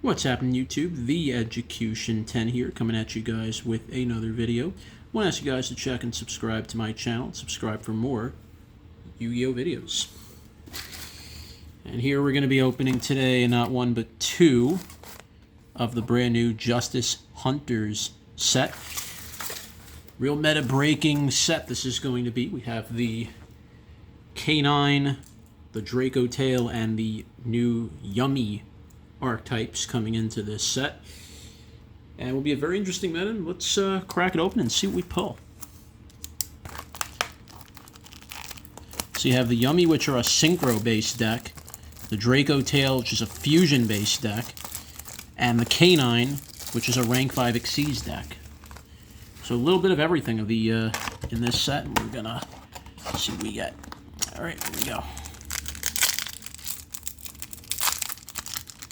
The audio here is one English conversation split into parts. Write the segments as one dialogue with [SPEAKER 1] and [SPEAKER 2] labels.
[SPEAKER 1] What's happening, YouTube? The Execution 10 here, coming at you guys with another video. I want to ask you guys to check and subscribe to my channel. Subscribe for more Yu-Gi-Oh videos. And here we're going to be opening today not one but two of the brand new Justice Hunters set. Real meta-breaking set this is going to be. We have the K9, the Draco Tail, and the new Yummy archetypes coming into this set. And it will be a very interesting meta. Let's crack it open and see what we pull. So you have the Yummy, which are a Synchro-based deck, the Draco Tail, which is a Fusion-based deck, and the K9, which is a Rank 5 Xyz deck. So a little bit of everything of the in this set, and we're gonna see what we get. Alright, here we go.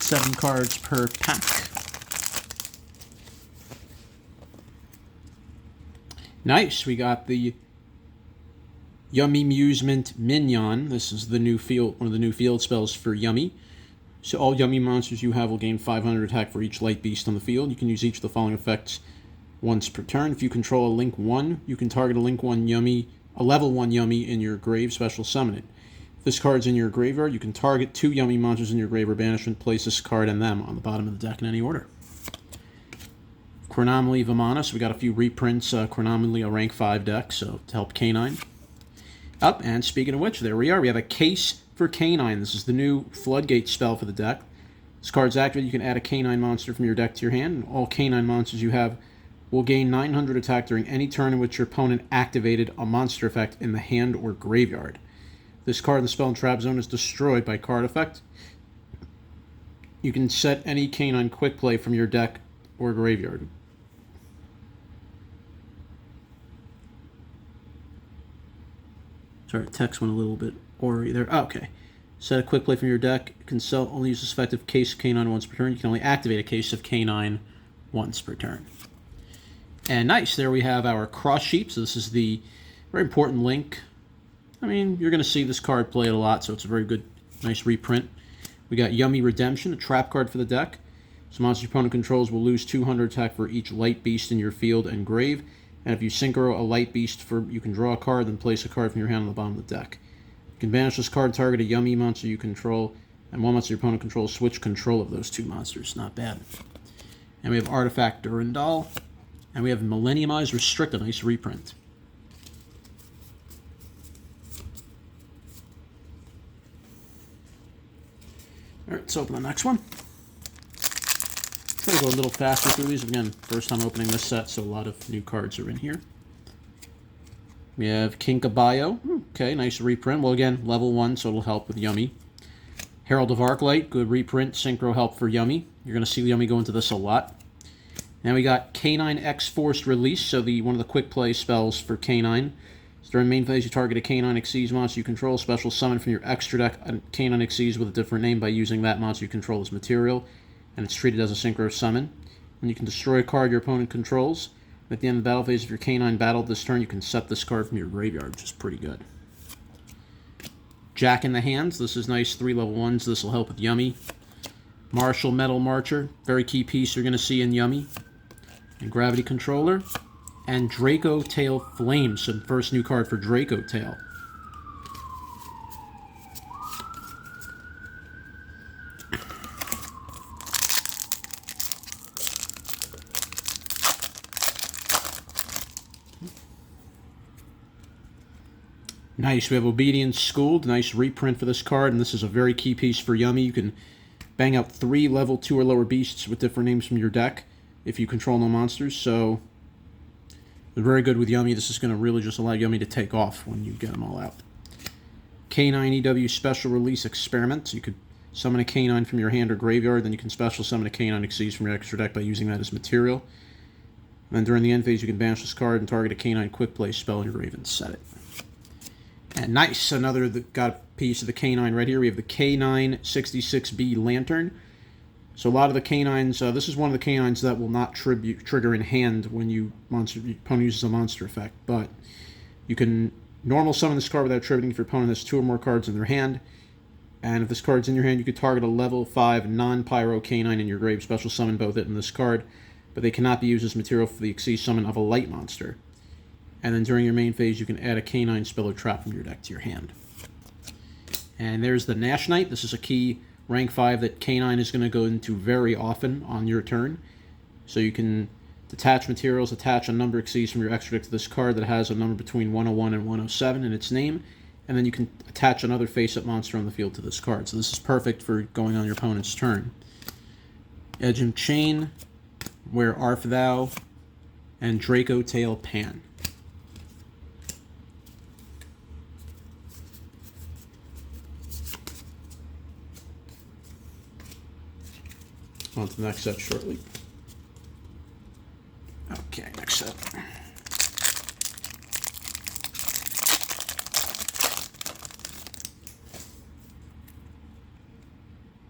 [SPEAKER 1] 7 cards per pack. Nice, we got the Yummy Musement Minion. This is the new field, one of the new field spells for Yummy. So all Yummy monsters you have will gain 500 attack for each light beast on the field. You can use each of the following effects once per turn. If you control a Link 1, you can target a Link 1 Yummy, a level 1 Yummy in your grave, special summon it. If this card's in your graveyard, you can target 2 Yummy monsters in your grave or banishment, place this card and them on the bottom of the deck in any order. Chronomaly Vamana, so we got a few reprints. Chronomaly, a rank 5 deck, so to help K9. Up, and speaking of which, there we are. We have a case for K9. This is the new Floodgate spell for the deck. This card's activated. You can add a K9 monster from your deck to your hand, and all K9 monsters you have will gain 900 attack during any turn in which your opponent activated a monster effect in the hand or graveyard. This card in the spell and trap zone is destroyed by card effect. You can set any K9 quick play from your deck or graveyard. Sorry, text went a little bit ornery there. Oh, okay. Set a quick play from your deck. You can only use this effective case of K9 once per turn. You can only activate a case of K9 once per turn. And nice, there we have our cross sheep. So this is the very important link. I mean, you're going to see this card played a lot, so it's a very good, nice reprint. We got Yummy Redemption, a trap card for the deck. So monster your opponent controls will lose 200 attack for each light beast in your field and grave. And if you synchro a light beast, you can draw a card, then place a card from your hand on the bottom of the deck. You can banish this card, target a Yummy monster you control, and one monster your opponent controls, switch control of those 2 monsters. Not bad. And we have Artifact Durandal. And we have Millenniumized Restrict, a nice reprint. Alright, let's open the next one. Try to go a little faster through these. Again, first time opening this set, so a lot of new cards are in here. We have Kinkabayo. Okay, nice reprint. Well, again, level 1, so it'll help with Yummy. Herald of Arclight, good reprint. Synchro help for Yummy. You're going to see Yummy go into this a lot. Now we got K9 X Forced Release, so one of the quick play spells for K9. So during main phase, you target a K9 Xyz monster you control, special summon from your extra deck a K9 Xyz with a different name by using that monster you control as material, and it's treated as a synchro summon. And you can destroy a card your opponent controls. At the end of the battle phase, if your K9 battled this turn, you can set this card from your graveyard, which is pretty good. Jack in the Hands, this is nice, 3 level 1s, this will help with Yummy. Martial Metal Marcher, very key piece you're going to see in Yummy. And Gravity Controller, and Draco Tail Flame, so the first new card for Draco Tail. Nice, we have Obedience Schooled, nice reprint for this card, and this is a very key piece for Yummy. You can bang out 3 level 2 or lower beasts with different names from your deck if you control no monsters, so they're very good with Yummy. This is going to really just allow Yummy to take off when you get them all out. K9 EW Special Release Experiment. So you could summon a K9 from your hand or graveyard, then you can special summon a K9 Xyz from your extra deck by using that as material. And then during the end phase, you can banish this card and target a K9 quick play spell in your grave and set it. And nice, another got a piece of the K9 right here. We have the K9 66B Lantern. So a lot of the K9s, this is one of the K9s that will not trigger in hand when your opponent uses a monster effect. But you can normal summon this card without triggering if your opponent has 2 or more cards in their hand. And if this card's in your hand, you could target a level 5 non-pyro canine in your grave, special summon both it and this card, but they cannot be used as material for the Xyz summon of a light monster. And then during your main phase, you can add a canine spell or trap from your deck to your hand. And there's the Nash Knight. This is a key rank 5 that canine is going to go into very often on your turn. So you can detach materials, attach a number Xyz from your extra deck to this card that has a number between 101 and 107 in its name, and then you can attach another face-up monster on the field to this card. So this is perfect for going on your opponent's turn. Edgem Chain, Where Art Thou, and Draco Tail Pan. On to the next set shortly. Okay, next set.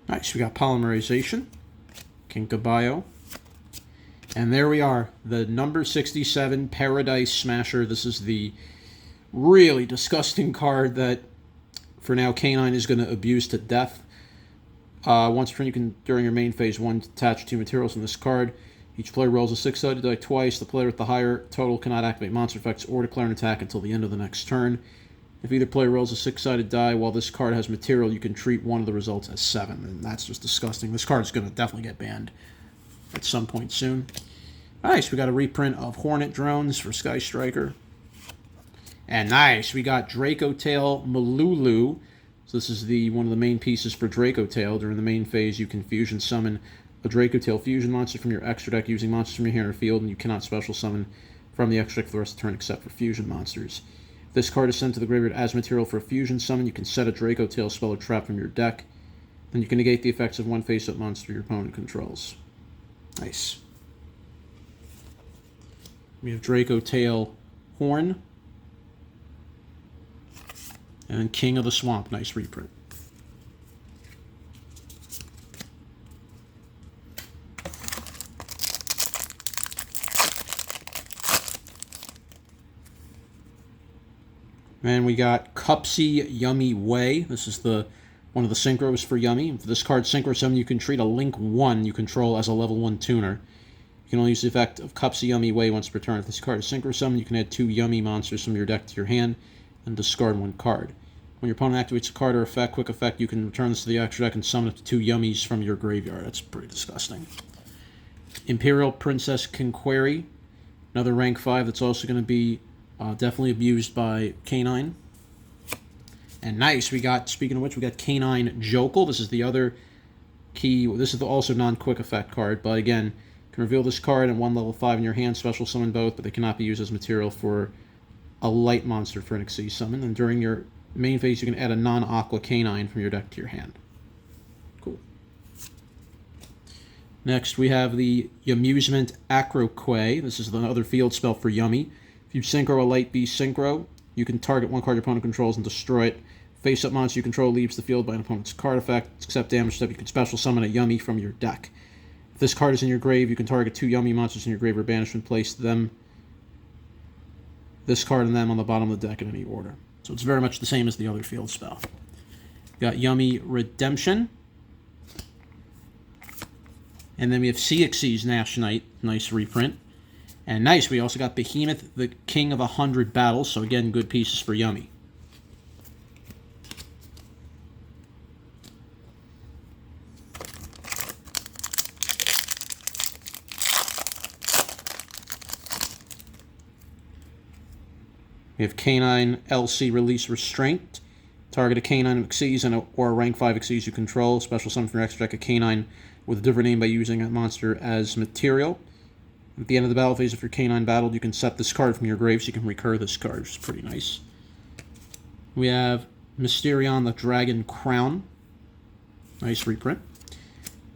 [SPEAKER 1] Nice, we got Polymerization, Kinkabayo, and there we are, the number 67 Paradise Smasher. This is the really disgusting card that, for now, Canine is going to abuse to death. Once per turn, you can, during your main phase, attach 2 materials from this card. Each player rolls a 6-sided die twice. The player with the higher total cannot activate monster effects or declare an attack until the end of the next turn. If either player rolls a 6-sided die while this card has material, you can treat one of the results as 7. And that's just disgusting. This card is going to definitely get banned at some point soon. Nice, we got a reprint of Hornet Drones for Sky Striker. And nice, we got Draco Tail Malulu. So this is one of the main pieces for Draco Tail. During the main phase, you can fusion summon a Draco Tail fusion monster from your extra deck using monsters from your hand or field, and you cannot special summon from the extra deck for the rest of the turn except for fusion monsters. If this card is sent to the graveyard as material for a fusion summon, you can set a Draco Tail spell or trap from your deck. Then you can negate the effects of one face-up monster your opponent controls. Nice. We have Draco Tail Horn. And King of the Swamp. Nice reprint. And we got Cupsy Yummy Way. This is one of the synchros for Yummy. For this card, Synchro Summon, you can treat a Link 1 you control as a level 1 tuner. You can only use the effect of Cupsy Yummy Way once per turn. If this card is Synchro Summon, you can add 2 Yummy monsters from your deck to your hand and discard 1 card. When your opponent activates a card or effect, quick effect, you can return this to the extra deck and summon up to 2 Yummies from your graveyard. That's pretty disgusting. Imperial Princess Kinquery, another rank 5 that's also going to be definitely abused by Canine. And nice, speaking of which, we got Canine Jokel. This is the other key. This is also non-quick effect card, but again, you can reveal this card and 1 level 5 in your hand, special summon both, but they cannot be used as material for a light monster for an Xyz summon. And during your main phase, you can add a non-aqua Canine from your deck to your hand. Cool. Next, we have the Yamusement Acroquay. This is another field spell for Yummy. If you synchro a light beast synchro, you can target 1 card your opponent controls and destroy it. Face-up monster you control leaves the field by an opponent's card effect. Except damage step, you can special summon a Yummy from your deck. If this card is in your grave, you can target 2 Yummy monsters in your grave or banishment, place this card and them on the bottom of the deck in any order. So it's very much the same as the other field spell. We got Yummy Redemption. And then we have CXC's Nash Knight. Nice reprint. And nice, we also got Behemoth, the King of 100 Battles. So again, good pieces for Yummy. We have Canine LC Release Restraint. Target a Canine of Xyz or a rank 5 Xyz you control. Special summon from your extra deck a Canine with a different name by using a monster as material. At the end of the battle phase, if your Canine battled, you can set this card from your grave so you can recur this card, which is pretty nice. We have Mysterion the Dragon Crown. Nice reprint.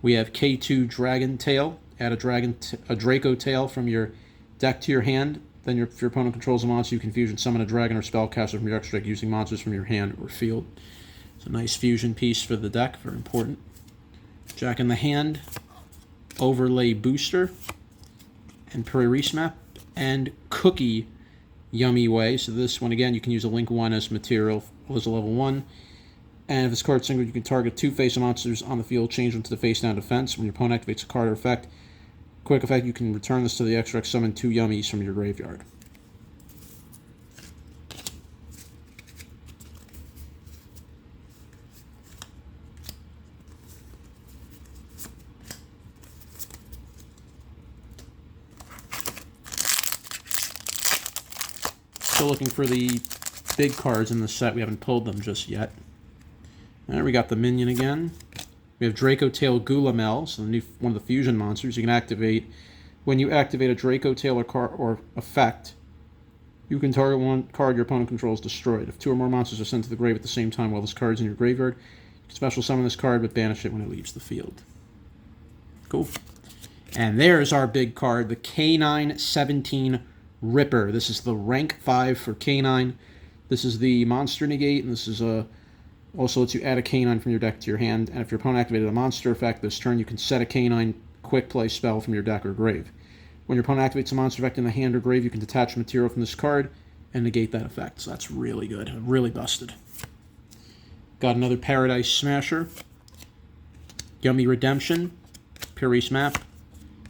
[SPEAKER 1] We have K2 Dragon Tail. Add a Draco Tail from your deck to your hand. Then if your opponent controls a monster, you can fusion summon a dragon or spellcaster from your extra deck using monsters from your hand or field. It's a nice fusion piece for the deck, very important. Jack in the Hand, Overlay Booster, and Prairie Map, and Cookie Yummy Way. So this one, again, you can use a Link 1 as material as a level 1. And if this card's single, you can target 2 face monsters on the field, change them to the face down defense. When your opponent activates a card or effect, quick effect, you can return this to the extra deck, summon 2 Yummies from your graveyard. Still looking for the big cards in the set. We haven't pulled them just yet. There we got the minion again. We have Draco Tail Gulamel, so one of the fusion monsters. You can activate when you activate a Draco Tail or effect. You can target one card your opponent controls destroyed. If 2 or more monsters are sent to the grave at the same time while this card's in your graveyard, you can special summon this card but banish it when it leaves the field. Cool. And there's our big card, the K9 17 Ripper. This is the rank 5 for K9. This is the monster negate, and this is also lets you add a K9 from your deck to your hand. And if your opponent activated a monster effect this turn, you can set a K9 quick play spell from your deck or grave. When your opponent activates a monster effect in the hand or grave, you can detach material from this card and negate that effect. So that's really good. Really busted. Got another Paradise Smasher. Yummy Redemption. Purist Map.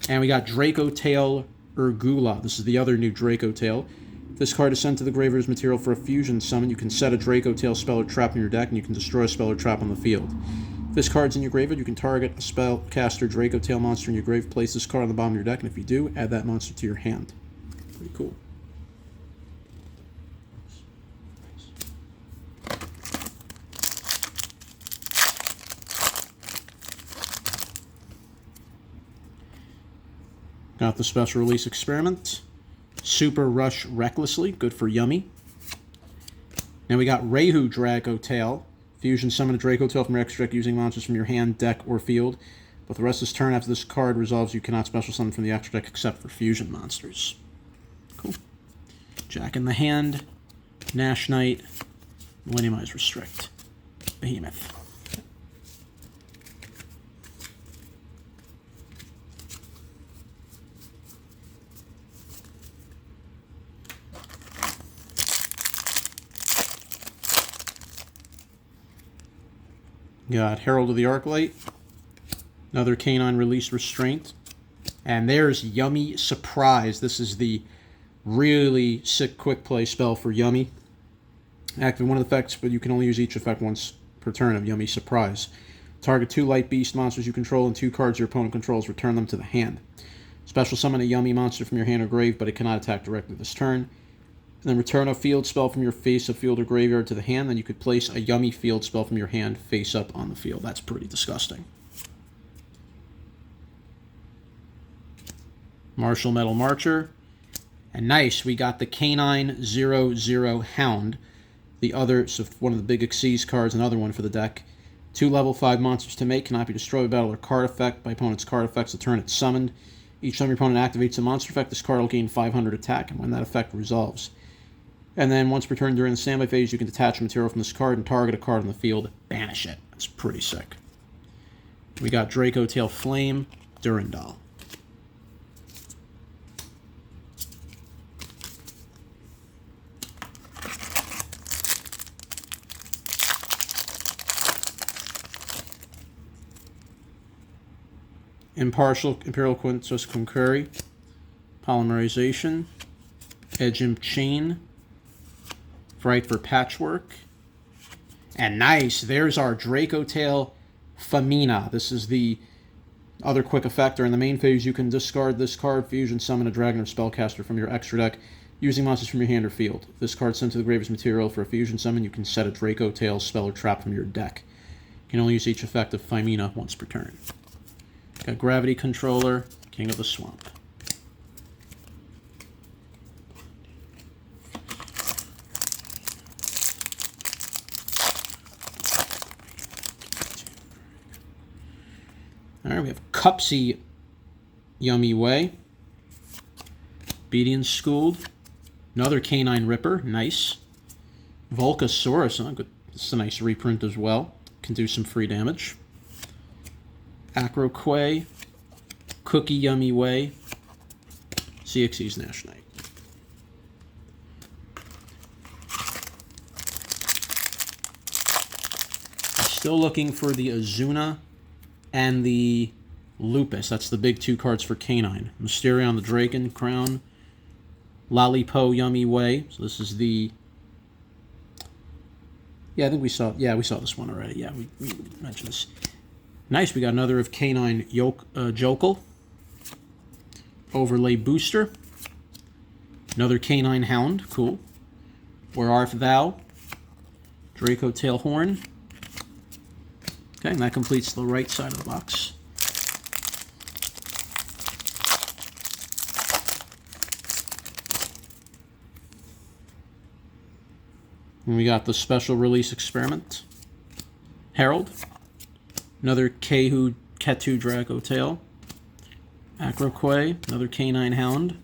[SPEAKER 1] And we got Draco Tail Urgula. This is the other new Draco Tail. If this card is sent to the graveyard as material for a fusion summon, you can set a Draco Tail spell or trap in your deck, and you can destroy a spell or trap on the field. If this card's in your graveyard, you can target a spellcaster Draco Tail monster in your grave, place this card on the bottom of your deck, and if you do, add that monster to your hand. Pretty cool. Got the special release experiment. Super Rush Recklessly, good for Yummy. Now we got Rehu Draco Tail. Fusion summon a Draco Tail from your extra deck using monsters from your hand, deck, or field. But the rest of this turn after this card resolves, you cannot special summon from the extra deck except for fusion monsters. Cool. Jack in the hand, Nash Knight, Millennium Eyes Restrict, Behemoth. Got Herald of the Arclight, another K9 release restraint, and there's Yummy Surprise. This is the really sick quick play spell for Yummy. Activate one of the effects, but you can only use each effect once per turn of Yummy Surprise. Target 2 light beast monsters you control and 2 cards your opponent controls, return them to the hand. Special summon a Yummy monster from your hand or grave, but it cannot attack directly this turn. And then return a field spell from your face of field or graveyard to the hand. Then you could place a Yummy field spell from your hand face up on the field. That's pretty disgusting. Martial Metal Marcher. And nice, we got the K900 Hound. The other, so one of the big Xyz cards, another one for the deck. 2 level 5 monsters to make, cannot be destroyed by battle or card effect. By opponent's card effects, the turn it's summoned. Each time your opponent activates a monster effect, this card will gain 500 attack, and when that effect resolves. And then once per turn during the standby phase, you can detach material from this card and target a card on the field, banish it. That's pretty sick. We got Draco Tail Flame, Durandal. Impartial Imperial Quintus Concurry, Polymerization, Edgem Chain, Fright for Patchwork, and nice, there's our Draco Tail Famina. This is the other quick effect. During the main phase, you can discard this card, fusion summon a dragon or spellcaster from your extra deck using monsters from your hand or field. If this card sent to the grave as material for a fusion summon, you can set a Draco Tail spell or trap from your deck. You can only use each effect of Famina once per turn. Got Gravity Controller, King of the Swamp. Alright, we have Cupsy Yummy Way. Obedience Schooled. Another K9 Ripper, nice. Volcasaurus, good. This is a nice reprint as well. Can do some free damage. Acroquay, Cookie Yummy Way, CXC's Nash Knight. Still looking for the Azuna and the Lupus. That's the big 2 cards for Canine. Mysterion the Dragon Crown. Lalipo Yummy Way. So this is the... Yeah, I think we saw this one already. Yeah, we mentioned this. Nice, we got another of Canine Jokel. Overlay Booster. Another Canine Hound. Cool. Where Art Thou? Draco Tail Horn. Okay, and that completes the right side of the box. And we got the special release experiment. Herald. Another Ketu Draco Tail. Acroquay. Another Canine Hound.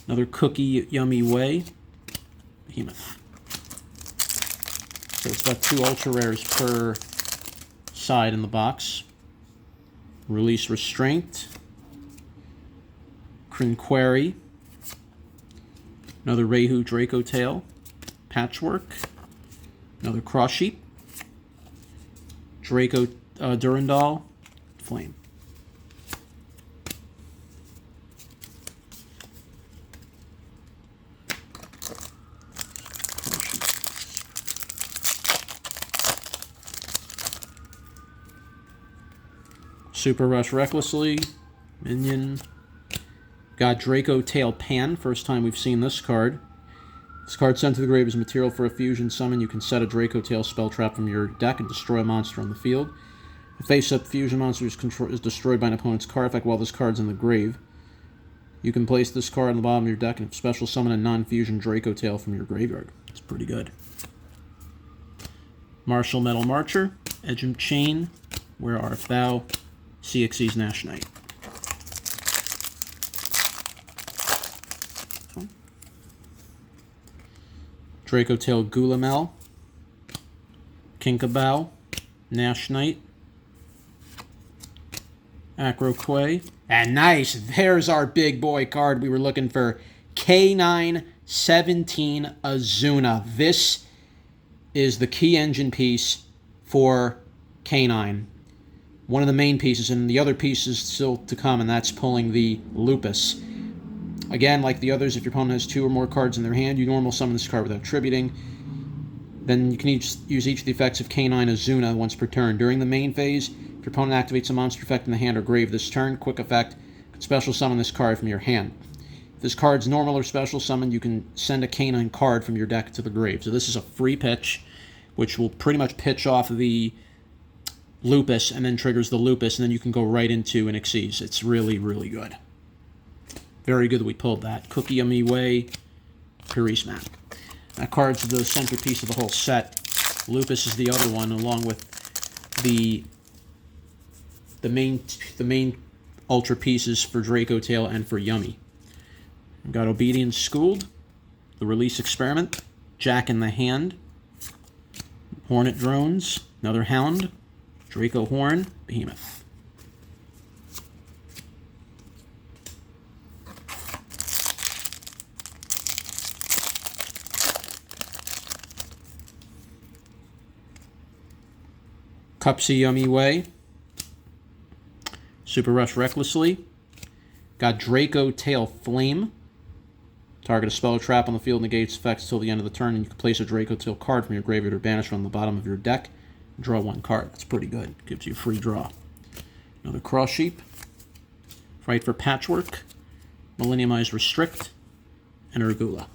[SPEAKER 1] Another Cookie Yummy Way. Behemoth. So it's got 2 ultra rares per side in the box. Release Restraint. Crinquery. Another Rehu Draco Tail. Patchwork. Another Cross Sheep. Draco Durandal. Flame. Super Rush Recklessly. Minion. Got Draco Tail Pan. First time we've seen this card. This card sent to the grave is material for a fusion summon. You can set a Draco Tail spell trap from your deck and destroy a monster on the field. The face-up fusion monster is destroyed by an opponent's card effect while this card's in the grave. You can place this card on the bottom of your deck and special summon a non-fusion Draco Tail from your graveyard. It's pretty good. Martial Metal Marcher. Edgem Chain. Where Art Thou? CXC's Nash Knight. Draco Tail Gulamel. Kinkabau. Nash Knight. Acroquay. And nice, there's our big boy card we were looking for. K9 17 Azuna. This is the key engine piece for K9. One of the main pieces, and the other piece is still to come, and that's pulling the Lupus. Again, like the others, if your opponent has 2 or more cards in their hand, you normal summon this card without tributing. Then you can use each of the effects of K9 Azuna once per turn. During the main phase, if your opponent activates a monster effect in the hand or grave this turn, quick effect, you can special summon this card from your hand. If this card's normal or special summon, you can send a K9 card from your deck to the grave. So this is a free pitch, which will pretty much pitch off the Lupus and then triggers the Lupus, and then you can go right into an Xyz. It's really, really good. Very good that we pulled that. Cookie Yummy Way, Paris Map. That card's the centerpiece of the whole set. Lupus is the other one, along with the main ultra pieces for Draco Tail and for Yummy. We've got Obedience Schooled, the Release Experiment, Jack in the Hand, Hornet Drones, another Hound, Draco Horn, Behemoth. Cupsy Yummy Way. Super Rush Recklessly. Got Draco Tail Flame. Target a spell or trap on the field negates effects till the end of the turn, and you can place a Draco Tail card from your graveyard or banish from the bottom of your deck. Draw 1 card. That's pretty good. Gives you a free draw. Another Cross Sheep. Fight for Patchwork. Millenniumized Restrict. And Urgula.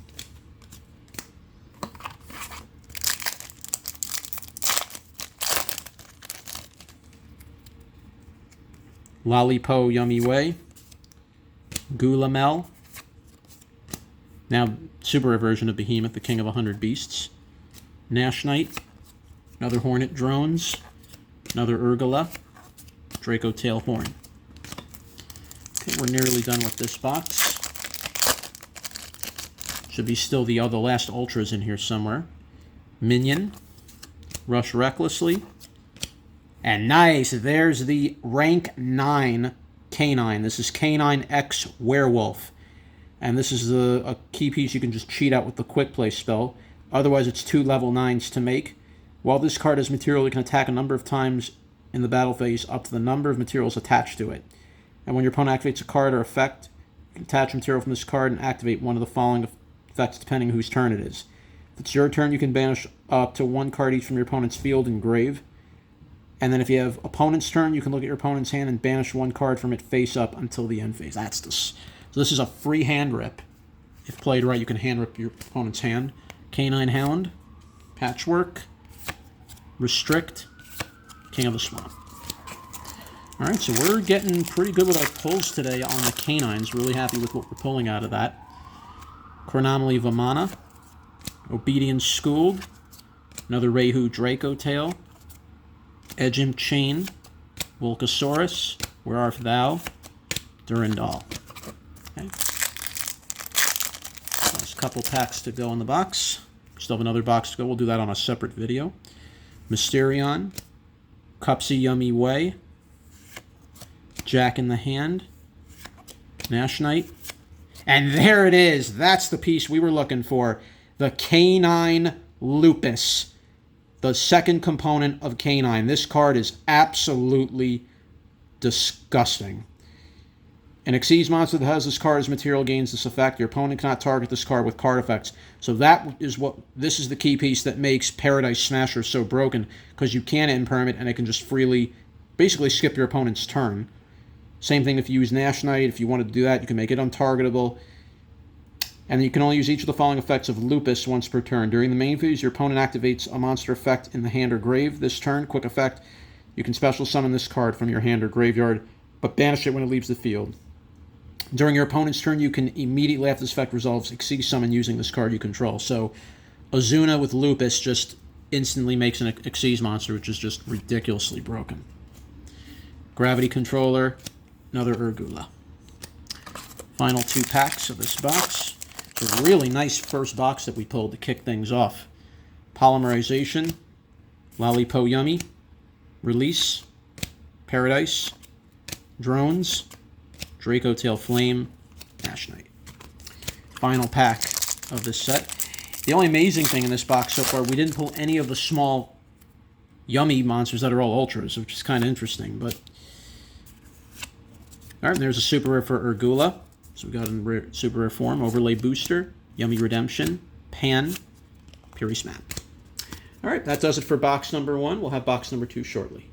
[SPEAKER 1] Lalipo Yummy Way. Gulamel. Now, super rare version of Behemoth, the King of 100 Beasts. Nash Knight. Another Hornet Drones. Another Urgula. Draco Tail Horn. Okay, we're nearly done with this box. Should be still the last Ultras in here somewhere. Minion. Rush Recklessly. And nice, there's the rank 9 K9. This is K9 X Werewolf. And this is a key piece you can just cheat out with the Quick Play spell. Otherwise, it's 2 level 9s to make. While this card has material, it can attack a number of times in the battle phase up to the number of materials attached to it. And when your opponent activates a card or effect, you can attach material from this card and activate one of the following effects depending whose turn it is. If it's your turn, you can banish up to one card each from your opponent's field and grave. And then if you have opponent's turn, you can look at your opponent's hand and banish one card from it face up until the end phase. That's this. So this is a free hand rip. If played right, you can hand rip your opponent's hand. Canine Hound, Patchwork, Restrict, King of the Swamp. All right, so we're getting pretty good with our pulls today on the canines. Really happy with what we're pulling out of that. Chronomaly Vamana, Obedience Schooled, another Rehu Draco Tail, Ejim Chain, Volcasaurus, Where Art Thou, Durandal. Okay. There's a couple packs to go in the box. Still have another box to go. We'll do that on a separate video. Mysterion, Cupsy Yummy Way, Jack in the Hand, Nash Knight, and there it is. That's the piece we were looking for. The Canine Lupus, the second component of Canine. This card is absolutely disgusting. An Xyz monster that has this card as material gains this effect. Your opponent cannot target this card with card effects. So this is the key piece that makes Paradise Smasher so broken, because you can imperm it and it can just freely, basically skip your opponent's turn. Same thing if you use Nash Knight. If you wanted to do that, you can make it untargetable. And you can only use each of the following effects of Lupus once per turn. During the main phase, your opponent activates a monster effect in the hand or grave. This turn, quick effect, you can special summon this card from your hand or graveyard, but banish it when it leaves the field. During your opponent's turn, you can immediately after this effect resolves, Xyz summon using this card you control. So Azuna with Lupus just instantly makes an Xyz monster, which is just ridiculously broken. Gravity Controller, another Urgula. Final two packs of this box. It's a really nice first box that we pulled to kick things off. Polymerization, Lollipo Yummy, Release, Paradise, Drones, Draco Tail Flame, Nash Knight. Final pack of this set. The only amazing thing in this box so far, we didn't pull any of the small Yummy monsters that are all Ultras, which is kind of interesting. But all right, there's a super rare for Urgula. So we got in super rare form, Overlay Booster, Yummy Redemption, Pan, Puri Smap. All right, that does it for box number 1. We'll have box number 2 shortly.